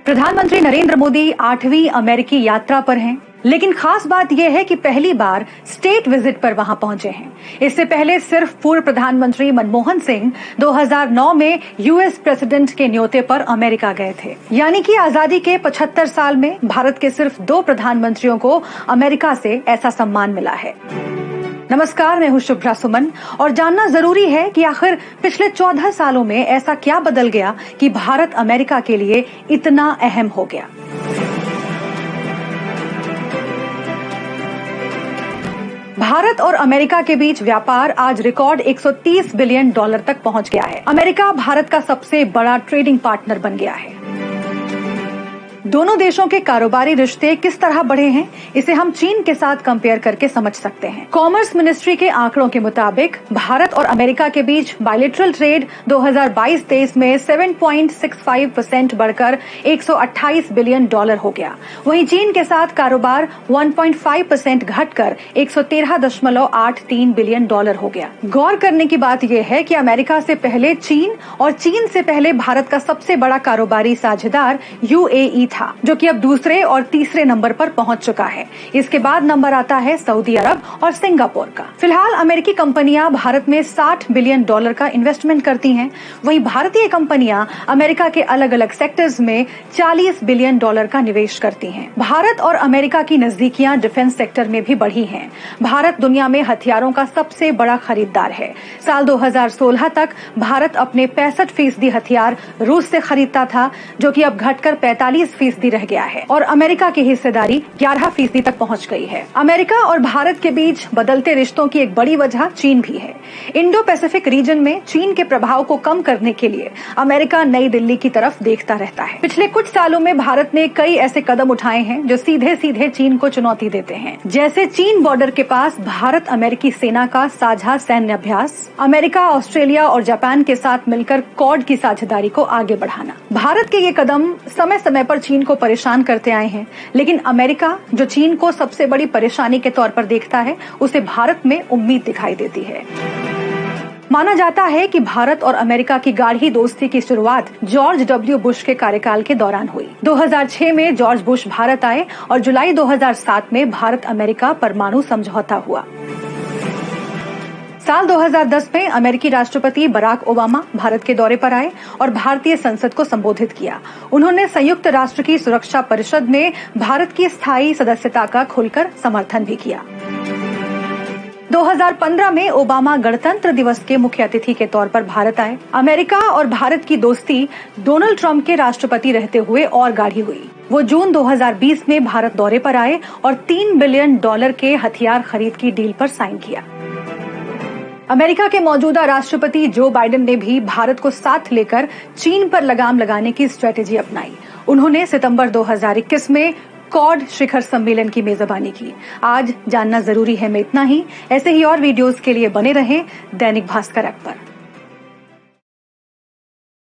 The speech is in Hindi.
प्रधानमंत्री नरेंद्र मोदी 8वीं अमेरिकी यात्रा पर हैं, लेकिन खास बात यह है कि पहली बार स्टेट विजिट पर वहां पहुंचे हैं। इससे पहले सिर्फ पूर्व प्रधानमंत्री मनमोहन सिंह 2009 में यूएस प्रेसिडेंट के न्योते पर अमेरिका गए थे। यानी कि आजादी के 75 साल में भारत के सिर्फ 2 प्रधानमंत्रियों को अमेरिका से ऐसा सम्मान मिला है। नमस्कार, मैं हूं शुभ्रा सुमन और जानना जरूरी है कि आखिर पिछले 14 सालों में ऐसा क्या बदल गया कि भारत अमेरिका के लिए इतना अहम हो गया। भारत और अमेरिका के बीच व्यापार आज रिकॉर्ड $130 बिलियन तक पहुंच गया है। अमेरिका भारत का सबसे बड़ा ट्रेडिंग पार्टनर बन गया है। दोनों देशों के कारोबारी रिश्ते किस तरह बढ़े हैं, इसे हम चीन के साथ कंपेयर करके समझ सकते हैं। कॉमर्स मिनिस्ट्री के आंकड़ों के मुताबिक भारत और अमेरिका के बीच बायलैटरल ट्रेड 2022-23 में 7.65% बढ़कर $128 बिलियन हो गया। वहीं चीन के साथ कारोबार 1.5% घटकर $113.83 बिलियन हो गया। गौर करने की बात यह है कि अमेरिका से पहले चीन और चीन से पहले भारत का सबसे बड़ा कारोबारी साझेदार यूएई था, जो कि अब दूसरे और तीसरे नंबर पर पहुंच चुका है। इसके बाद नंबर आता है सऊदी अरब और सिंगापुर का। फिलहाल अमेरिकी कंपनियां भारत में $60 बिलियन का इन्वेस्टमेंट करती हैं, वहीं भारतीय कंपनियां अमेरिका के अलग अलग सेक्टर्स में $40 बिलियन का निवेश करती हैं। भारत और अमेरिका की नजदीकियां डिफेंस सेक्टर में भी बढ़ी हैं। भारत दुनिया में हथियारों का सबसे बड़ा खरीदार है। साल 2016 तक भारत अपने 65% हथियार रूस से खरीदता था, जो कि अब घटकर 45% रह गया है और अमेरिका की हिस्सेदारी 11% तक पहुंच गई है। अमेरिका और भारत के बीच बदलते रिश्तों की एक बड़ी वजह चीन भी है। इंडो पैसिफिक रीजन में चीन के प्रभाव को कम करने के लिए अमेरिका नई दिल्ली की तरफ देखता रहता है। पिछले कुछ सालों में भारत ने कई ऐसे कदम उठाए हैं जो सीधे सीधे चीन को चुनौती देते हैं, जैसे चीन बॉर्डर के पास भारत अमेरिकी सेना का साझा सैन्य अभ्यास, अमेरिका, ऑस्ट्रेलिया और जापान के साथ मिलकर क्वाड की साझेदारी को आगे बढ़ाना। भारत के ये कदम समय समय पर चीन को परेशान करते आए हैं, लेकिन अमेरिका, जो चीन को सबसे बड़ी परेशानी के तौर पर देखता है, उसे भारत में उम्मीद दिखाई देती है। माना जाता है कि भारत और अमेरिका की गाढ़ी दोस्ती की शुरुआत जॉर्ज डब्ल्यू बुश के कार्यकाल के दौरान हुई। 2006 में जॉर्ज बुश भारत आए और जुलाई 2007 में भारत अमेरिका परमाणु समझौता हुआ। साल 2010 में अमेरिकी राष्ट्रपति बराक ओबामा भारत के दौरे पर आए और भारतीय संसद को संबोधित किया। उन्होंने संयुक्त राष्ट्र की सुरक्षा परिषद में भारत की स्थायी सदस्यता का खुलकर समर्थन भी किया। 2015 में ओबामा गणतंत्र दिवस के मुख्य अतिथि के तौर पर भारत आए। अमेरिका और भारत की दोस्ती डोनाल्ड ट्रंप के राष्ट्रपति रहते हुए और गाढ़ी हुई। वो जून 2020 में भारत दौरे पर आए और $3 बिलियन के हथियार खरीद की डील पर साइन किया। अमेरिका के मौजूदा राष्ट्रपति जो बाइडेन ने भी भारत को साथ लेकर चीन पर लगाम लगाने की स्ट्रेटेजी अपनाई। उन्होंने सितंबर 2021 में क्वाड शिखर सम्मेलन की मेजबानी की। आज जानना जरूरी है में इतना ही। ऐसे ही और वीडियोस के लिए बने रहें दैनिक भास्कर ऐप पर।